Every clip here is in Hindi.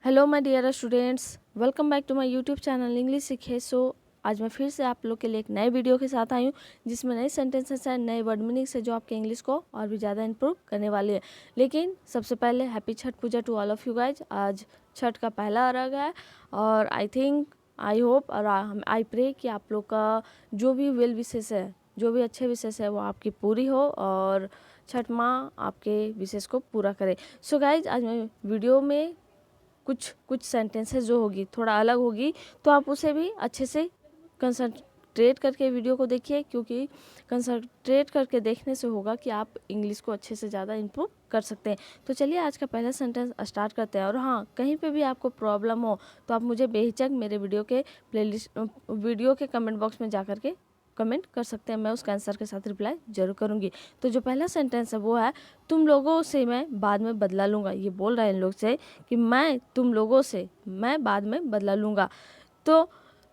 Hello my dear students, welcome back to my YouTube channel English सीखे। आज मैं फिर से आप लोग के लिए एक नए वीडियो के साथ आई हूँ जिसमें नए सेंटेंसेस हैं, नए वर्ड मीनिंग्स है जो आपके इंग्लिश को और भी ज़्यादा इंप्रूव करने वाले हैं। लेकिन सबसे पहले happy Chhath puja to all of you guys. आज छठ का पहला अर्घ है और आई होप और आई प्रे कि आप लोग का जो भी वेल विशेष है, जो भी अच्छे विशेष है वो आपकी पूरी हो और छठ माँ आपके विशेष को पूरा करे। सो गाइज, आज मैं वीडियो में कुछ सेंटेंसेस जो होगी थोड़ा अलग होगी, तो आप उसे भी अच्छे से कंसंट्रेट करके वीडियो को देखिए, क्योंकि कंसंट्रेट करके देखने से होगा कि आप इंग्लिश को अच्छे से ज़्यादा इम्प्रूव कर सकते हैं। तो चलिए आज का पहला सेंटेंस स्टार्ट करते हैं। और हाँ, कहीं पे भी आपको प्रॉब्लम हो तो आप मुझे बेहिचक मेरे वीडियो के कमेंट बॉक्स में जा कर के कमेंट कर सकते हैं। मैं उसका आंसर के साथ रिप्लाई जरूर करूंगी। तो जो पहला सेंटेंस है वो है, तुम लोगों से मैं बाद में बदला लूँगा। ये बोल रहा है इन लोग से कि तुम लोगों से मैं बाद में बदला लूँगा। तो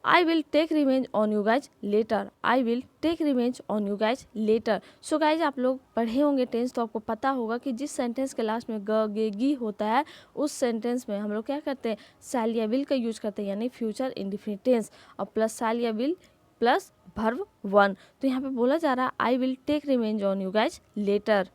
I will take revenge on you guys later. I will take revenge on you guys later. So guys, आप लोग पढ़े होंगे टेंस तो आपको पता होगा कि जिस सेंटेंस के लास्ट में ग गे गी होता है उस सेंटेंस में हम लोग क्या करते हैं, शैल या विल का यूज करते हैं, यानी फ्यूचर इंडेफिनिट टेंस और प्लस शैल या विल प्लस वर्ब वन। तो यहाँ पे बोला जा रहा है I will take revenge on you guys later.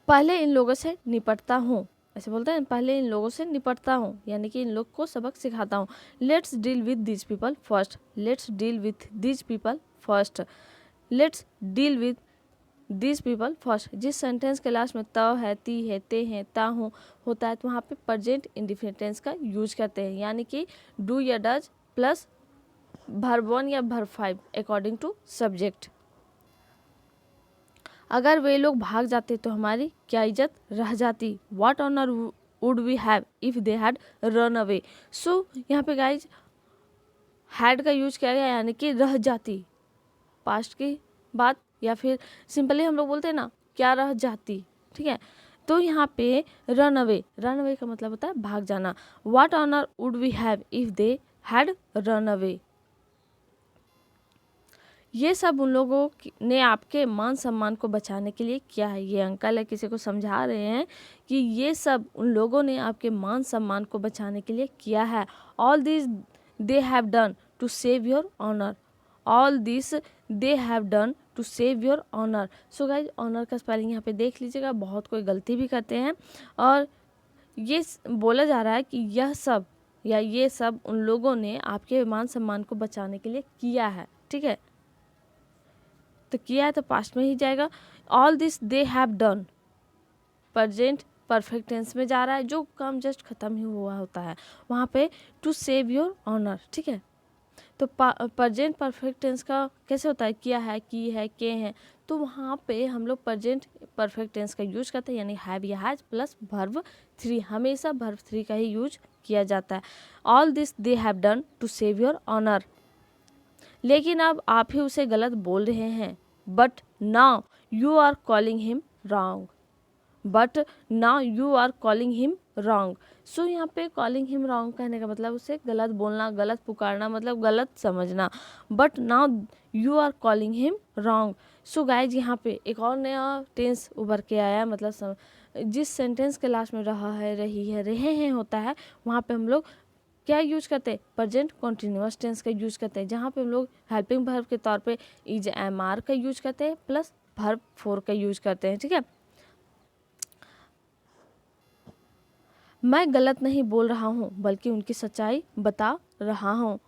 पहले इन लोगों से निपटता हूँ, ऐसे बोलते हैं, पहले इन लोगों से निपटता हूँ, यानी कि इन लोग को सबक सिखाता हूँ। Let's deal with this people first. Let's deal with this people first. Let's deal with this people first. जिस सेंटेंस के लास्ट में त है, ती है, ते हैं, ता हूँ होता है तो वहाँ पे प्रेजेंट इंडेफिनिट टेंस का यूज करते हैं, यानी कि डू या डज प्लस वर्ब वन या verb five according to subject. अगर वे लोग भाग जाते तो हमारी क्या इज्जत रह जाती। What honour would we have if they had run away. So यहाँ पे गाइज हैड का यूज किया गया, यानी कि रह जाती, पास्ट की बात, या फिर सिंपली हम लोग बोलते हैं ना क्या रह जाती, ठीक है। तो यहाँ पे रन अवे का मतलब होता है भाग जाना। What honour would we have if they had run away. ये सब उन लोगों ने आपके मान सम्मान को बचाने के लिए किया है। ये अंकल है, किसी को समझा रहे हैं कि ये सब उन लोगों ने आपके मान सम्मान को बचाने के लिए किया है। All this they have done to save your honour. All this they have done to save your honour. So guys, honour का स्पेलिंग यहाँ पे देख लीजिएगा, बहुत कोई गलती भी करते हैं। और ये बोला जा रहा है कि यह सब या ये सब उन लोगों ने आपके मान सम्मान को बचाने के लिए किया है, ठीक है। तो किया है तो पास्ट में ही जाएगा। All this they have done, present perfect tense में जा रहा है, जो काम जस्ट खत्म ही हुआ होता है वहाँ पे टू सेव योर ऑनर, ठीक है। तो प्रेजेंट परफेक्ट टेंस का कैसे होता है, किया है, की है, के हैं, तो वहाँ पे हम लोग प्रेजेंट परफेक्ट टेंस का यूज करते हैं, यानी हैव या हैज प्लस वर्ब थ्री। हमेशा वर्ब थ्री का ही यूज किया जाता है। All this they have done to save your honour. लेकिन अब आप ही उसे गलत बोल रहे हैं। But now you are calling him wrong. But now you are calling him wrong. So यहाँ पे कॉलिंग हिम रॉन्ग कहने का मतलब उसे गलत बोलना, गलत पुकारना, मतलब गलत समझना। But now you are calling him wrong. So guys, यहाँ पे एक और नया टेंस उभर के आया, मतलब जिस सेंटेंस के लास्ट में रहा है, रही है, रहे हैं होता है, वहाँ पे हम लोग क्या यूज करते हैं, प्रेजेंट कॉन्टिन्यूअस टेंस का यूज करते हैं, जहाँ पे हम लोग हेल्पिंग वर्ब के तौर पे इज एम आर का यूज करते हैं प्लस वर्ब फोर का यूज करते हैं, ठीक है। मैं गलत नहीं बोल रहा हूँ बल्कि उनकी सच्चाई बता रहा हूँ।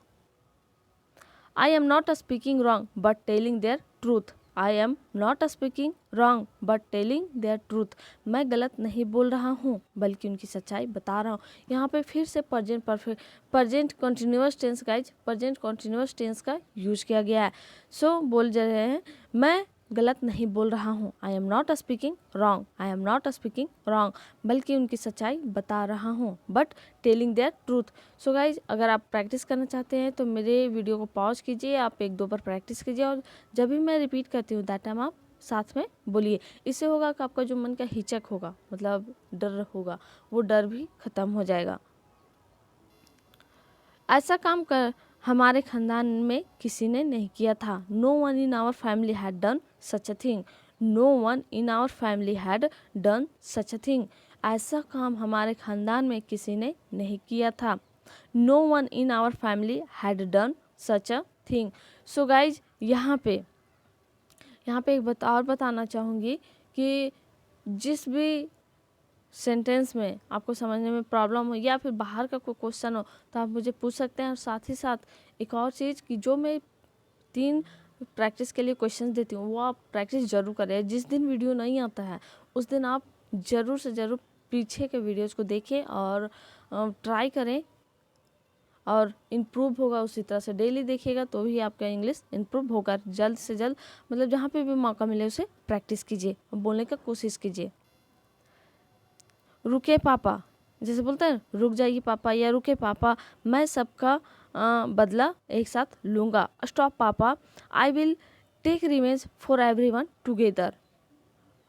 I am not speaking wrong but telling their truth. I am not speaking wrong but telling their truth. मैं गलत नहीं बोल रहा हूँ बल्कि उनकी सच्चाई बता रहा हूँ। यहाँ पे फिर से present continuous tense guys, present continuous tense का यूज किया गया है। सो बोल जा रहे हैं, मैं गलत नहीं बोल रहा हूँ, I am not speaking wrong, I am not speaking wrong, बल्कि उनकी सच्चाई बता रहा हूँ, but telling their truth. So guys, अगर आप प्रैक्टिस करना चाहते हैं तो मेरे वीडियो को पॉज कीजिए, आप एक दो बार प्रैक्टिस कीजिए, और जब भी मैं रिपीट करती हूँ दैट टाइम आप साथ में बोलिए। इससे होगा कि आपका जो मन का हिचक होगा, मतलब डर होगा, वो डर भी खत्म हो जाएगा। ऐसा काम कर हमारे खानदान में किसी ने नहीं किया था। No one in our family had done such a thing. No one in our family had done such a thing. ऐसा काम हमारे खानदान में किसी ने नहीं किया था। No one in our family had done such a thing. So guys यहाँ पे एक और बताना चाहूँगी कि जिस भी सेंटेंस में आपको समझने में प्रॉब्लम हो या फिर बाहर का कोई क्वेश्चन हो तो आप मुझे पूछ सकते हैं। और साथ ही साथ एक और चीज़ कि जो मैं 3 प्रैक्टिस के लिए क्वेश्चंस देती हूँ वो आप प्रैक्टिस ज़रूर करें। जिस दिन वीडियो नहीं आता है उस दिन आप ज़रूर से ज़रूर पीछे के वीडियोस को देखें और ट्राई करें और इम्प्रूव होगा। उसी तरह से डेली देखिएगा तो भी आपका इंग्लिश इम्प्रूव होगा। जल्द से जल्द मतलब जहाँ पे भी मौका मिले उसे प्रैक्टिस कीजिए, बोलने का कोशिश कीजिए। रुके पापा, जैसे बोलते हैं रुक जाइए पापा या रुके पापा, मैं सबका बदला एक साथ लूँगा। Stop papa, I will take revenge for everyone together.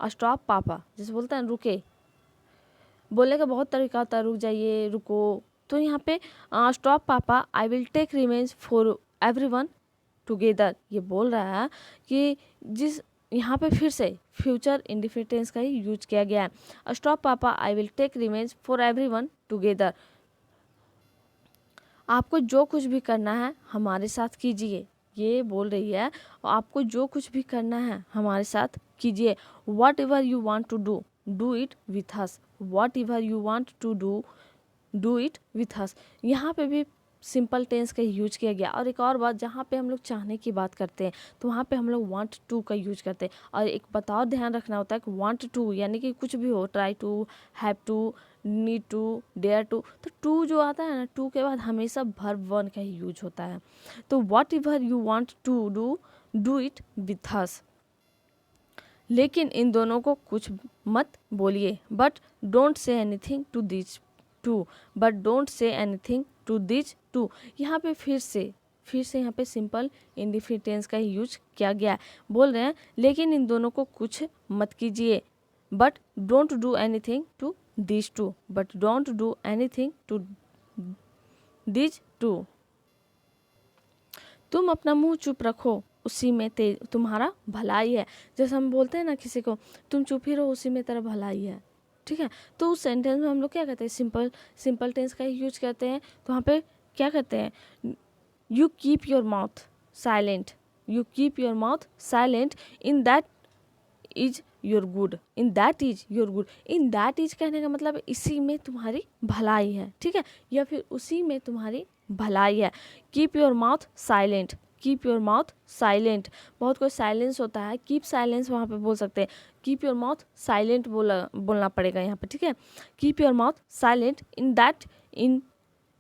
Stop papa, जैसे बोलते हैं रुके, बोलने का बहुत तरीका होता है, रुक जाइए, रुको। तो यहाँ पे stop papa, I will take revenge for everyone together, ये बोल रहा है कि जिस यहाँ पे फिर से फ्यूचर इंडेफिनिट टेंस का ही यूज किया गया है। Stop papa, I will take revenge for everyone together. आपको जो कुछ भी करना है हमारे साथ कीजिए, ये बोल रही है। आपको जो कुछ भी करना है हमारे साथ कीजिए। Whatever you want to do, do it with us. Whatever you want to do it with us. यहाँ पे भी सिंपल टेंस का यूज किया गया। और एक और बात, जहाँ पे हम लोग चाहने की बात करते हैं तो वहाँ पे हम लोग वांट टू का यूज करते हैं। और एक बात और ध्यान रखना होता है कि वांट टू यानी कि कुछ भी हो, try to, have to, need to, dare to, तो टू जो आता है ना, टू के बाद हमेशा वर्ब वन का ही यूज होता है। तो whatever you want to do it with us. लेकिन इन दोनों को कुछ मत बोलिए, but don't say anything to this two. But don't say anything to this two. यहाँ पे फिर से यहाँ पे सिंपल इंडेफिनिट टेंस का ही यूज किया गया है। बोल रहे हैं लेकिन इन दोनों को कुछ मत कीजिए, but don't do anything to this two. But don't do anything to this two. तुम अपना मुंह चुप रखो, उसी में तुम्हारा भलाई है। जैसे हम बोलते हैं ना किसी को, तुम चुप ही रहो, उसी में तेरा भलाई है, ठीक है। तो उस सेंटेंस में हम लोग क्या कहते हैं, सिंपल टेंस का ही यूज करते हैं। तो वहाँ पे क्या कहते हैं, you keep your mouth silent, you keep your mouth silent, in that is your good, in that is your good. In that is कहने का मतलब इसी में तुम्हारी भलाई है, ठीक है, या फिर उसी में तुम्हारी भलाई है। Keep your mouth silent, keep your mouth silent. बहुत कोई साइलेंस होता है, कीप साइलेंस वहाँ पे बोल सकते हैं, कीप योर माउथ साइलेंट बोलना पड़ेगा यहाँ पे, ठीक है। Keep your mouth silent,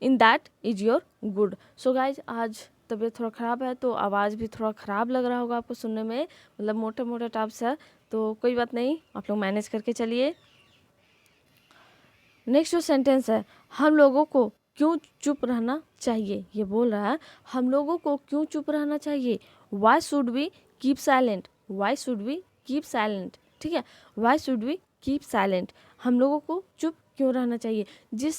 in that is your good. So guys आज तबीयत थोड़ा ख़राब है तो आवाज़ भी थोड़ा ख़राब लग रहा होगा आपको सुनने में, मतलब मोटे मोटे टाइप्स है, तो कोई बात नहीं, आप लोग मैनेज करके चलिए। नेक्स्ट जो सेंटेंस है, हम लोगों को क्यों चुप रहना चाहिए, ये बोल रहा है हम लोगों को क्यों चुप रहना चाहिए। Why should we keep silent, why should we keep silent, ठीक है, why should we keep silent. हम लोगों को चुप क्यों रहना चाहिए। जिस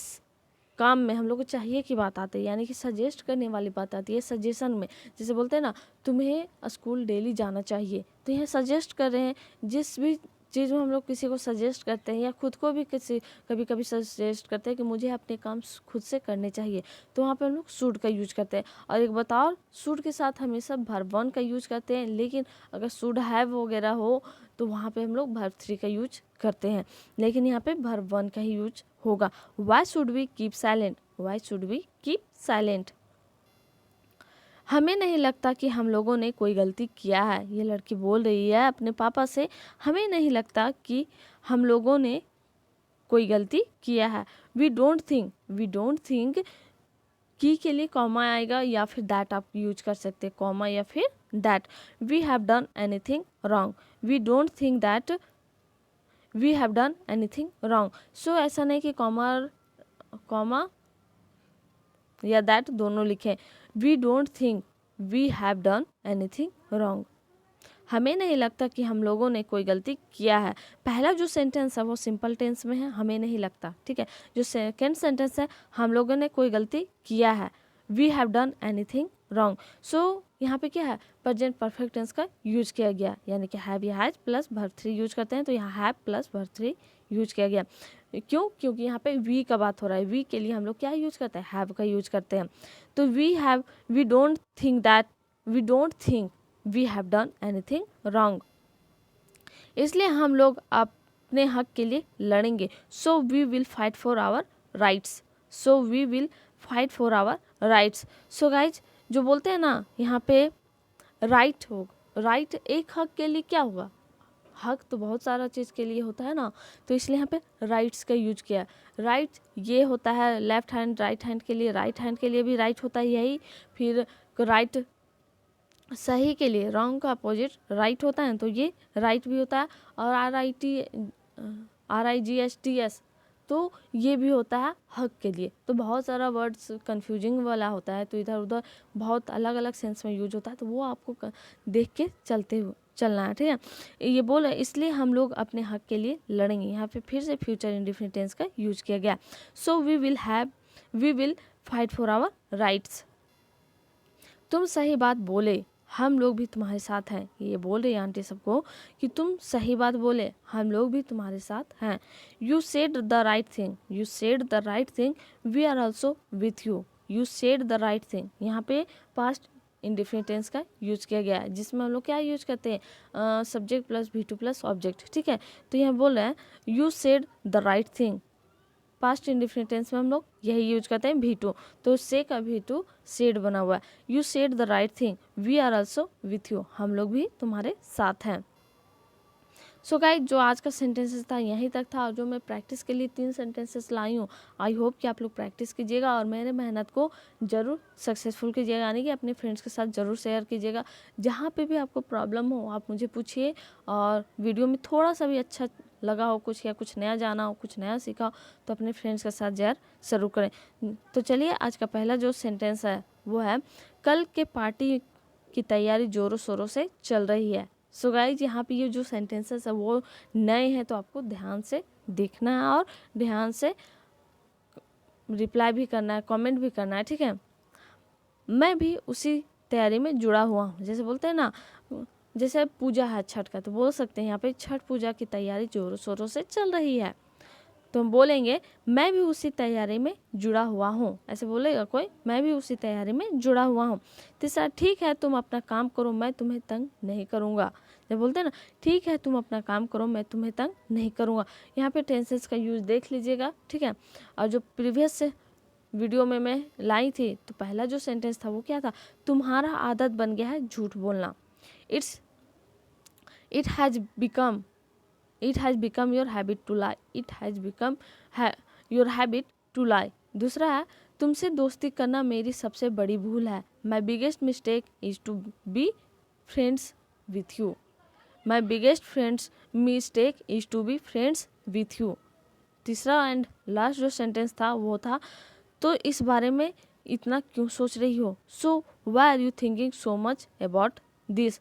काम में हम लोग को चाहिए की बात आती है, यानी कि सजेस्ट करने वाली बात आती है, सजेशन में, जैसे बोलते हैं ना तुम्हें स्कूल डेली जाना चाहिए, तो यह सजेस्ट कर रहे हैं। जिस भी चीज़ में हम लोग किसी को सजेस्ट करते हैं या खुद को भी कभी कभी सजेस्ट करते हैं कि मुझे अपने काम खुद से करने चाहिए, तो वहाँ पे हम लोग शुड का यूज करते हैं। और एक बताओ, शुड के साथ हमेशा वर्ब वन का यूज करते हैं, लेकिन अगर शुड हैव वगैरह हो तो वहाँ पे हम लोग वर्ब थ्री का यूज करते हैं, लेकिन यहाँ पे वर्ब वन का ही यूज होगा। Why should we keep silent, why should we keep silent. हमें नहीं लगता कि हम लोगों ने कोई गलती किया है, ये लड़की बोल रही है अपने पापा से, हमें नहीं लगता कि हम लोगों ने कोई गलती किया है। वी डोंट थिंक की के लिए कॉमा आएगा या फिर दैट आप यूज कर सकते हैं, कॉमा या फिर that. We have done anything wrong, we don't think that we have done anything wrong. So ऐसा नहीं कि कॉमा या दैट दोनों लिखें। We don't think we have done anything wrong, हमें नहीं लगता कि हम लोगों ने कोई गलती किया है। पहला जो सेंटेंस है वो सिंपल टेंस में है, हमें नहीं लगता, ठीक है। जो सेकंड सेंटेंस है, हम लोगों ने कोई गलती किया है, we have done anything wrong. So यहाँ पे क्या है, प्रेजेंट परफेक्ट टेंस का यूज किया गया, यानी कि हैव या हैज प्लस वर्ब 3 यूज करते हैं, तो यहाँ हैव प्लस वर्ब 3 यूज किया गया। क्यों? क्योंकि यहाँ पे वी का बात हो रहा है, वी के लिए हम लोग क्या यूज करते हैं, हैव का यूज करते हैं। तो we don't think we have done anything wrong, इसलिए हम लोग अपने हक के लिए लड़ेंगे। So we will fight for our rights, so we will fight for our rights. So guys, जो बोलते हैं ना यहाँ पे राइट एक हक के लिए क्या होगा, हक तो बहुत सारा चीज़ के लिए होता है ना, तो इसलिए यहाँ पे राइट्स का यूज किया। राइट ये होता है लेफ्ट हैंड, राइट हैंड के लिए, राइट हैंड के लिए भी राइट होता है यही। फिर राइट सही के लिए, रॉन्ग का अपोजिट राइट होता है, तो ये राइट भी होता है। और RIGHTS तो ये भी होता है हक के लिए। तो बहुत सारा वर्ड्स कंफ्यूजिंग वाला होता है, तो इधर उधर बहुत अलग अलग सेंस में यूज होता है, तो वो आपको देख के चलना है, ठीक है। ये बोल इसलिए हम लोग अपने हक के लिए लड़ेंगे। यहाँ पे फिर से फ्यूचर इंडेफिनिट टेंस का यूज किया गया। So we will fight for our rights. तुम सही बात बोले, हम लोग भी तुम्हारे साथ हैं। ये बोल रही है आंटी सबको कि तुम सही बात बोले, हम लोग भी तुम्हारे साथ हैं। You said the right thing, we are also with you. You said the right thing, यहाँ पे पास्ट इंडेफिनिट टेंस का यूज किया गया है, जिसमें हम लोग क्या यूज करते हैं, subject plus V2 plus object, ठीक है। तो यहाँ बोल रहे हैं you said the right thing, past indefinite tense में हम लोग यही यूज करते हैं V2, तो से का V2 सेड बना हुआ है। You said the right thing, we are also with you, हम लोग भी तुम्हारे साथ हैं। सो गाइस, जो आज का सेंटेंसेस था यहीं तक था, और जो मैं प्रैक्टिस के लिए 3 सेंटेंसेस लाई हूँ, आई होप कि आप लोग प्रैक्टिस कीजिएगा और मेरे मेहनत को ज़रूर सक्सेसफुल कीजिएगा, यानी कि अपने फ्रेंड्स के साथ ज़रूर शेयर कीजिएगा। जहाँ पे भी आपको प्रॉब्लम हो आप मुझे पूछिए, और वीडियो में थोड़ा सा भी अच्छा लगा हो कुछ, या कुछ नया जाना हो, कुछ नया सीखा हो, तो अपने फ्रेंड्स के साथ शेयर ज़रूर करें। तो चलिए, आज का पहला जो सेंटेंस है वो है, कल के पार्टी की तैयारी ज़ोरों शोरों से चल रही है। सो गाइज, यहाँ पे ये जो सेंटेंसेस है वो नए हैं, तो आपको ध्यान से देखना है और ध्यान से रिप्लाई भी करना है, कमेंट भी करना है, ठीक है। मैं भी उसी तैयारी में जुड़ा हुआ हूँ। जैसे बोलते हैं ना, जैसे पूजा है छठ का, तो बोल सकते हैं यहाँ पे छठ पूजा की तैयारी जोरों शोरों से चल रही है। तो हम बोलेंगे मैं भी उसी तैयारी में जुड़ा हुआ हूँ, ऐसे बोलेगा कोई, मैं भी उसी तैयारी में जुड़ा हुआ हूँ। तीसरा, ठीक है तुम अपना काम करो, मैं तुम्हें तंग नहीं करूँगा। जब बोलते हैं ना, ठीक है तुम अपना काम करो, मैं तुम्हें तंग नहीं करूँगा, यहाँ पे टेंसेस का यूज देख लीजिएगा, ठीक है। और जो प्रीवियस से वीडियो में मैं लाई थी, तो पहला जो सेंटेंस था वो क्या था, तुम्हारा आदत बन गया है झूठ बोलना। It has become your habit to lie. It has become your habit to lie. दूसरा है, तुमसे दोस्ती करना मेरी सबसे बड़ी भूल है। My biggest mistake is to be friends with you. My biggest mistake is to be friends with you. तीसरा एंड लास्ट जो सेंटेंस था वो था, तो इस बारे में इतना क्यों सोच रही हो। So why are you thinking so much about this.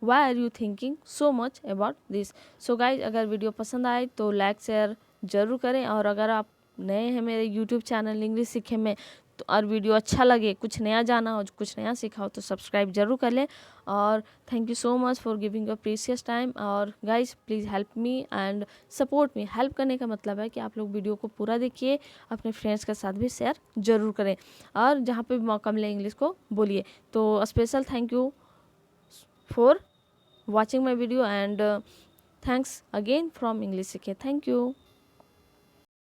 Why are you thinking so much about this? So guys, अगर वीडियो पसंद आए तो लाइक शेयर ज़रूर करें, और अगर आप नए हैं मेरे यूट्यूब चैनल इंग्लिश सीखे में, तो और वीडियो अच्छा लगे, कुछ नया जाना हो, कुछ नया सीखा हो, तो सब्सक्राइब जरूर कर लें। और thank you so much for giving your precious time. और guys please help me and support me. Help करने का मतलब है कि आप लोग वीडियो को पूरा देखिए, अपने फ्रेंड्स के साथ भी शेयर ज़रूर करें, और जहाँ पे भी मौका मिले इंग्लिश को बोलिए। तो special thank you for watching my video, and thanks again from English Sikhe. Thank you.